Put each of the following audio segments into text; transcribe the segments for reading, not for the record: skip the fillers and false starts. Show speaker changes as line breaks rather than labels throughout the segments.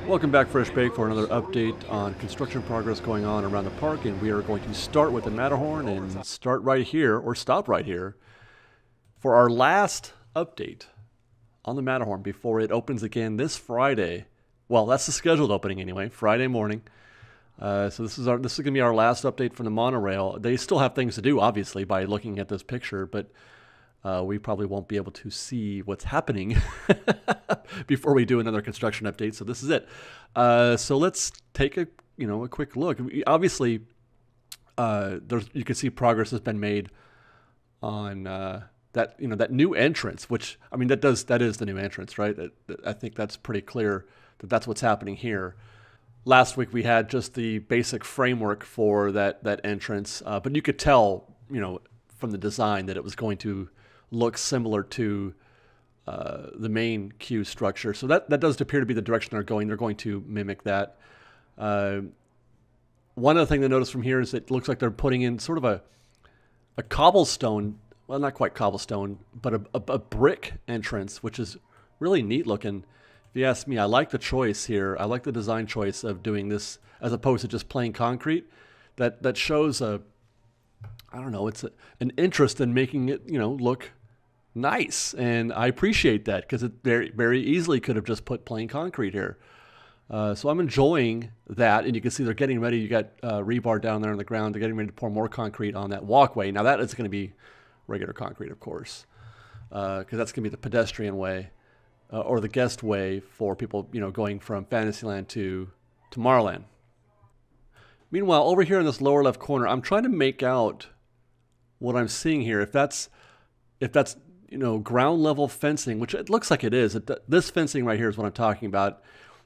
Welcome back, Fresh Bake, for another update on construction progress going on around the park, and we are going to start with the Matterhorn and start right here, or stop right here, for our last update on the Matterhorn before it opens again this Friday. Well, that's the scheduled opening anyway, Friday morning. So this is going to be our last update from the monorail. They still have things to do, obviously, by looking at this picture, but we probably won't be able to see what's happening before we do another construction update. So this is it. So let's take a quick look. Obviously, you can see progress has been made on that new entrance. Which, I mean, that is the new entrance, right? I think that's pretty clear that that's what's happening here. Last week we had just the basic framework for that entrance, but you could tell, from the design that it was going to look similar to the main queue structure. So that does appear to be the direction they're going. They're going to mimic that. One other thing to notice from here is it looks like they're putting in sort of a cobblestone, well, not quite cobblestone, but a brick entrance, which is really neat looking. If you ask me, I like the choice here. I like the design choice of doing this as opposed to just plain concrete. That shows an interest in making it, look nice, and I appreciate that because it very, very easily could have just put plain concrete here. So I'm enjoying that, and you can see they're getting ready. You got rebar down there on the ground. They're getting ready to pour more concrete on that walkway. Now that is going to be regular concrete, of course, because that's going to be the pedestrian way or the guest way for people, going from Fantasyland to Tomorrowland. Meanwhile, over here in this lower left corner, I'm trying to make out what I'm seeing here. If that's ground level fencing, which it looks like it is. This fencing right here is what I'm talking about.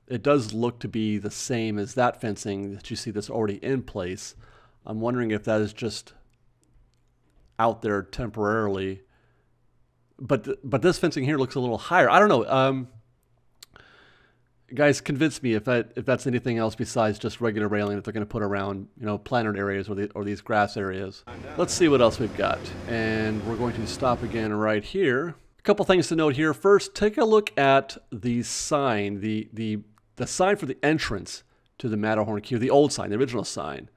It does look to be the same as that fencing that you see that's already in place. I'm wondering if that is just out there temporarily. But this fencing here looks a little higher. I don't know. Guys, convince me if that's anything else besides just regular railing that they're going to put around, planted areas or these grass areas. Let's see what else we've got. And we're going to stop again right here. A couple things to note here. First, take a look at the sign, the sign for the entrance to the Matterhorn queue, the old sign, the original sign.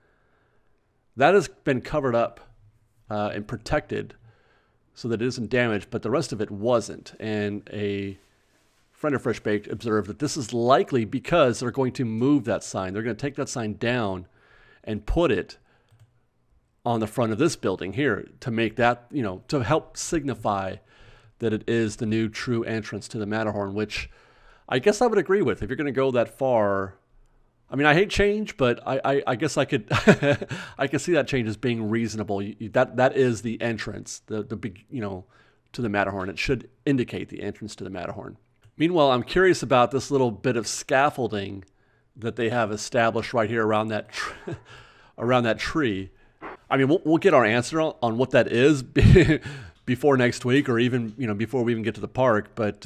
That has been covered up and protected so that it isn't damaged, but the rest of it wasn't. And a friend of Fresh Baked observed that this is likely because they're going to move that sign. They're going to take that sign down and put it on the front of this building here to make that, to help signify that it is the new true entrance to the Matterhorn, which I guess I would agree with. If you're going to go that far, I mean, I hate change, but I guess I could I can see that change as being reasonable. That is the entrance, the big, to the Matterhorn. It should indicate the entrance to the Matterhorn. Meanwhile, I'm curious about this little bit of scaffolding that they have established right here around that around that tree. I mean, we'll get our answer on what that is before next week, or even before we even get to the park. But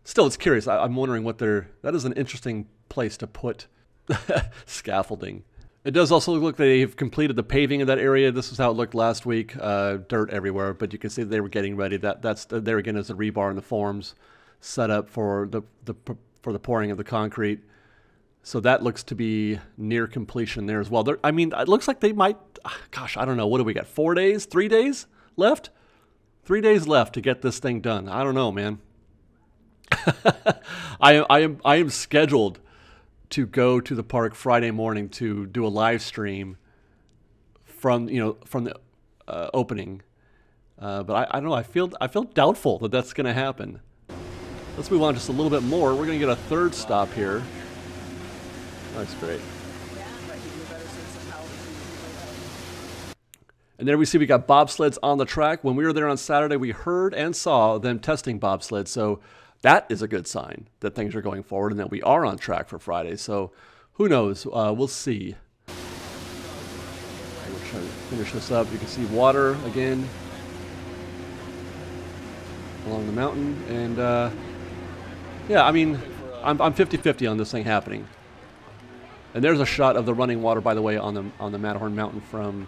still, it's curious. I'm wondering that is an interesting place to put scaffolding. It does also look like they've completed the paving of that area. This is how it looked last week. Dirt everywhere, but you can see they were getting ready. That's there again is the rebar and the forms set up for the pouring of the concrete. So that looks to be near completion there as well. I mean, it looks like they might, gosh, I don't know. What do we got? 4 days? 3 days left? 3 days left to get this thing done. I don't know, man. I am scheduled to go to the park Friday morning to do a live stream from the opening. But I don't know. I feel doubtful that that's going to happen. Let's move on just a little bit more. We're going to get a third stop here. That's great. And there we see we got bobsleds on the track. When we were there on Saturday, we heard and saw them testing bobsleds. So that is a good sign that things are going forward and that we are on track for Friday. So who knows? We'll see. We'll try to finish this up. You can see water again along the mountain. And yeah, I mean, I'm 50-50 on this thing happening. And there's a shot of the running water, by the way, on the Matterhorn mountain from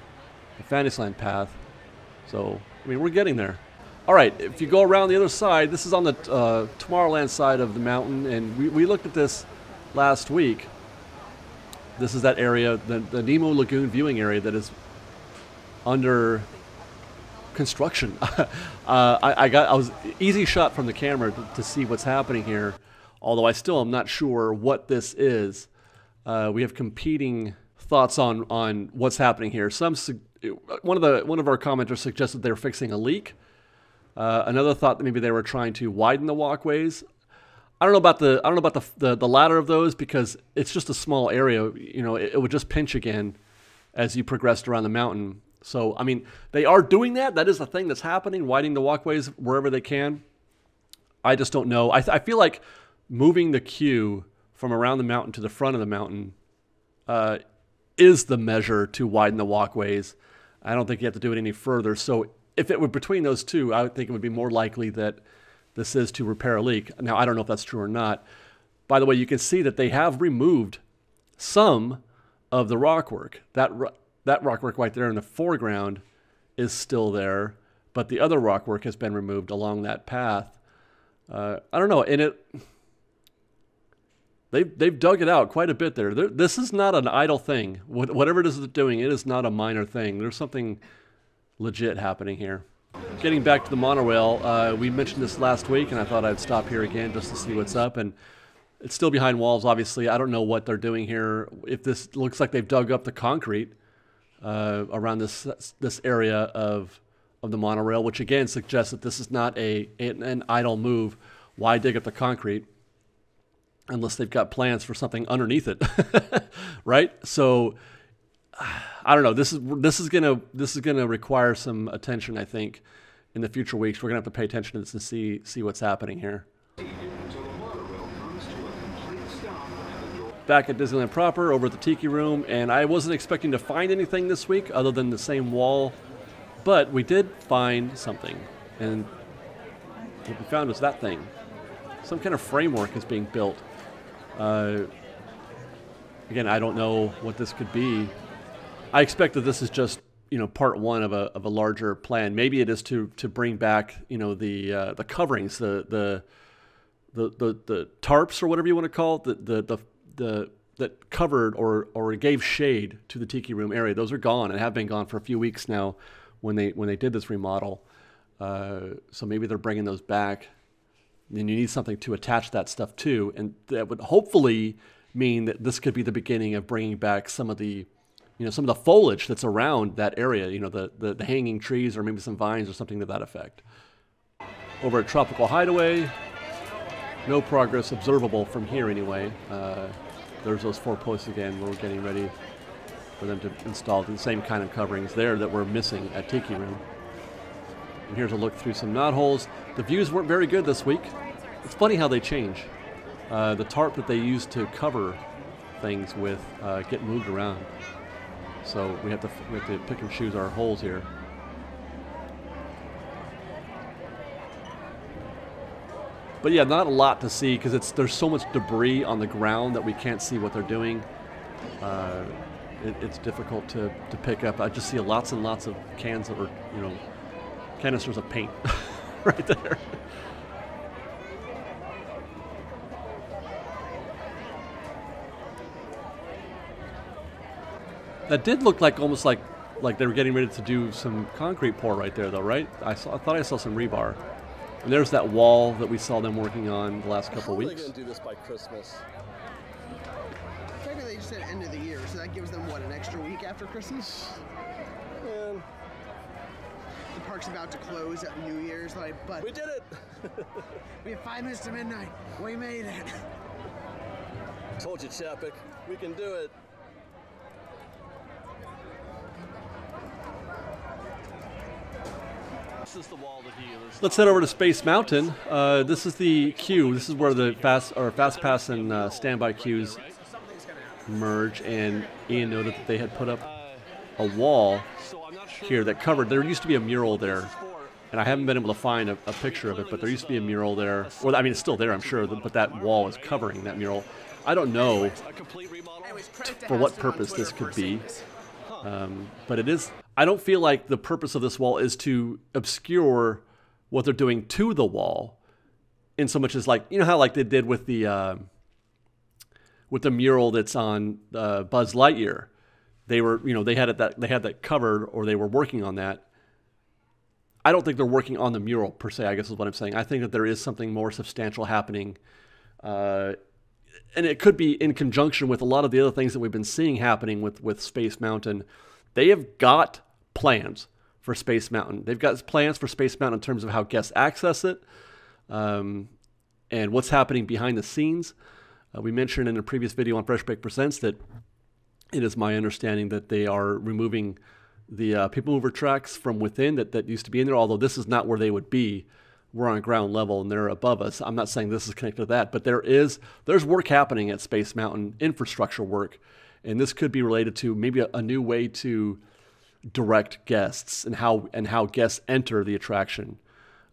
the Fantasyland path. So, I mean, we're getting there. All right, if you go around the other side, this is on the Tomorrowland side of the mountain, and we looked at this last week, this is that area, the Nemo Lagoon viewing area that is under construction. I was easy shot from the camera to see what's happening here, although I still am not sure what this is. We have competing thoughts on what's happening here. One of our commenters suggested they're fixing a leak. Another thought that maybe they were trying to widen the walkways. I don't know about the latter of those, because it's just a small area. You know, it would just pinch again as you progressed around the mountain. So, I mean, they are doing that. That is a thing that's happening, widening the walkways wherever they can. I just don't know. I feel like moving the queue from around the mountain to the front of the mountain is the measure to widen the walkways. I don't think you have to do it any further. So if it were between those two, I would think it would be more likely that this is to repair a leak. Now, I don't know if that's true or not. By the way, you can see that they have removed some of the rockwork. That rockwork right there in the foreground is still there, but the other rockwork has been removed along that path. I don't know, and they've dug it out quite a bit there. This is not an idle thing. Whatever it is they're doing, it is not a minor thing. There's something legit happening here. Getting back to the monorail, we mentioned this last week, and I thought I'd stop here again just to see what's up. And it's still behind walls, obviously. I don't know what they're doing here. If this looks like they've dug up the concrete around this area of the monorail, which again suggests that this is not an idle move. Why dig up the concrete unless they've got plans for something underneath it, right? So I don't know. This is gonna require some attention, I think, in the future weeks. We're gonna have to pay attention to this and see what's happening here. Back at Disneyland proper, over at the Tiki Room, and I wasn't expecting to find anything this week other than the same wall, but we did find something, and what we found was that thing. Some kind of framework is being built. Again, I don't know what this could be. I expect that this is just, part one of a larger plan. Maybe it is to bring back, the coverings, the tarps or whatever you want to call it, that covered or gave shade to the Tiki Room area. Those are gone and have been gone for a few weeks now when they did this remodel. So maybe they're bringing those back. Then you need something to attach that stuff to, and that would hopefully mean that this could be the beginning of bringing back some of the foliage that's around that area, the hanging trees or maybe some vines or something to that effect. Over at Tropical Hideaway, no progress observable from here anyway. There's those 4 posts again. We're getting ready for them to install the same kind of coverings there that we're missing at Tiki Room. And here's a look through some knotholes. The views weren't very good this week. It's funny how they change. The tarp that they use to cover things with get moved around. So we have to pick and choose our holes here. But yeah, not a lot to see because there's so much debris on the ground that we can't see what they're doing. It's difficult to pick up. I just see lots and lots of cans or canisters of paint right there. That did look like almost like they were getting ready to do some concrete pour right there, though, right? I thought I saw some rebar. And there's that wall that we saw them working on the last couple of weeks.
How are they going to do this by Christmas?
Technically, they just said end of the year, so that gives them, what, an extra week after Christmas?
Man.
The park's about to close at New Year's, but...
We did it!
We have 5 minutes to midnight. We made it.
Told you, Chapek. We can do it. This is the wall that he is.
Let's head over to Space Mountain. This is the queue. This is where the fast pass and standby queues merge. And Ian noted that they had put up a wall here that covered. There used to be a mural there, and I haven't been able to find a picture of it. But there used to be a mural there. Well, I mean, it's still there, I'm sure. But that wall is covering that mural. I don't know for what purpose this could be. But it is. I don't feel like the purpose of this wall is to obscure what they're doing to the wall, in so much as how like they did with the with the mural that's on Buzz Lightyear. They were, they had that covered, or they were working on that. I don't think they're working on the mural per se, I guess is what I'm saying. I think that there is something more substantial happening. And it could be in conjunction with a lot of the other things that we've been seeing happening with Space Mountain. They have got plans for Space Mountain. They've got plans for Space Mountain in terms of how guests access it, and what's happening behind the scenes. We mentioned in a previous video on Fresh Baked Presents that it is my understanding that they are removing the people mover tracks from within that used to be in there, although this is not where they would be. We're on ground level and they're above us. I'm not saying this is connected to that, but there's work happening at Space Mountain, infrastructure work, and this could be related to maybe a new way to direct guests and how guests enter the attraction,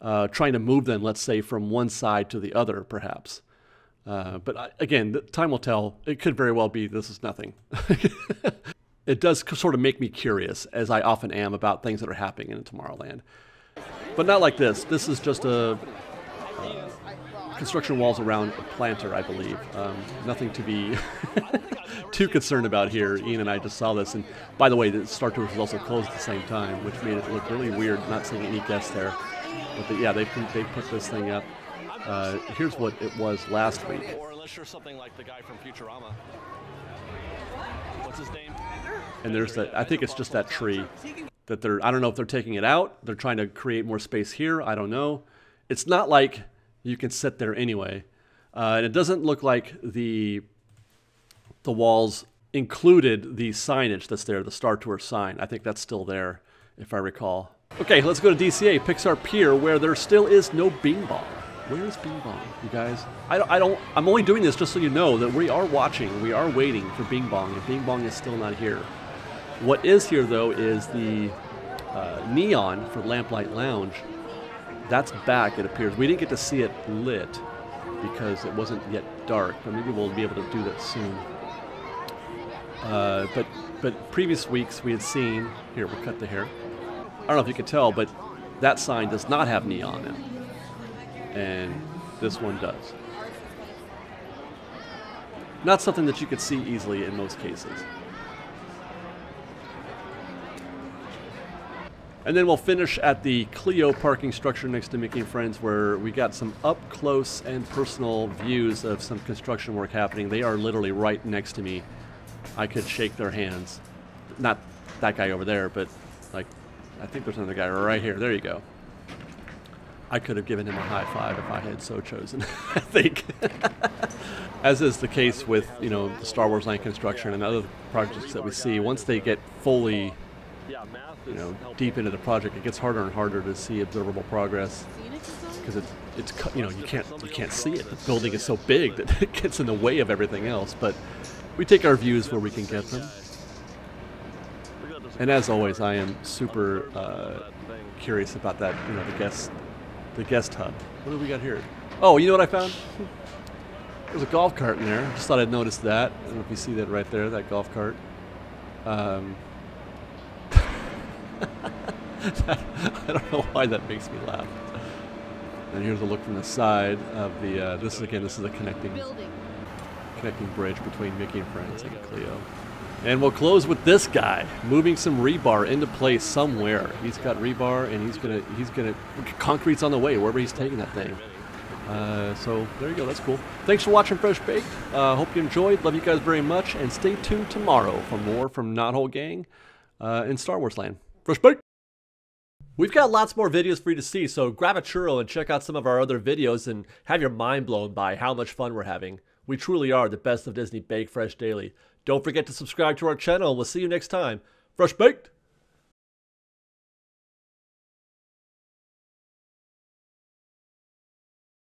trying to move them, let's say, from one side to the other, perhaps. But again, time will tell. It could very well be this is nothing. It does sort of make me curious, as I often am, about things that are happening in Tomorrowland. But not like this. This is just a construction walls around a planter, I believe. Nothing to be too concerned about here. Ian and I just saw this. And by the way, the Star Tours was also closed at the same time, which made it look really weird not seeing any guests there. But yeah, they put this thing up. Here's what it was last week.
Or unless you're something like the guy from Futurama. What's his name?
And there's that. I think it's just that tree that I don't know if they're taking it out. They're trying to create more space here. I don't know. It's not like you can sit there anyway. And it doesn't look like the walls included the signage that's there, the Star Tours sign. I think that's still there, if I recall. Okay, let's go to DCA, Pixar Pier, where there still is no Bing Bong. Where is Bing Bong, you guys? I'm only doing this just so you know that we are watching, we are waiting for Bing Bong, and Bing Bong is still not here. What is here, though, is the neon for Lamplight Lounge. That's back, it appears. We didn't get to see it lit because it wasn't yet dark, but maybe we'll be able to do that soon. But previous weeks we had seen, here, we'll cut the hair. I don't know if you can tell, but that sign does not have neon in it. And this one does. Not something that you could see easily in most cases. And then we'll finish at the Clio parking structure next to Mickey and Friends, where we got some up close and personal views of some construction work happening. They are literally right next to me. I could shake their hands. Not that guy over there, but like, I think there's another guy right here. There you go. I could have given him a high five if I had so chosen, I think. As is the case with, the Star Wars Land construction and other projects that we see, once they get fully, deep into the project, it gets harder and harder to see observable progress because you can't see it. The building is so big that it gets in the way of everything else. But we take our views where we can get them. And as always, I am super curious about that, the guest hub. What do we got here? Oh, you know what I found? There's a golf cart in there. Just thought I'd notice that. I don't know if you see that right there, that golf cart. I don't know why that makes me laugh. And here's a look from the side of the, this is a connecting bridge between Mickey and Friends and Clio. And we'll close with this guy moving some rebar into place somewhere. He's got rebar, and he's gonna concrete's on the way wherever he's taking that thing. So there you go. That's cool. Thanks for watching Fresh Baked. Hope you enjoyed. Love you guys very much, and stay tuned tomorrow for more from Knothole Gang in Star Wars Land. Fresh Baked. We've got lots more videos for you to see, so grab a churro and check out some of our other videos and have your mind blown by how much fun we're having. We truly are the best of Disney Bake Fresh Daily. Don't forget to subscribe to our channel, and we'll see you next time. Fresh Baked!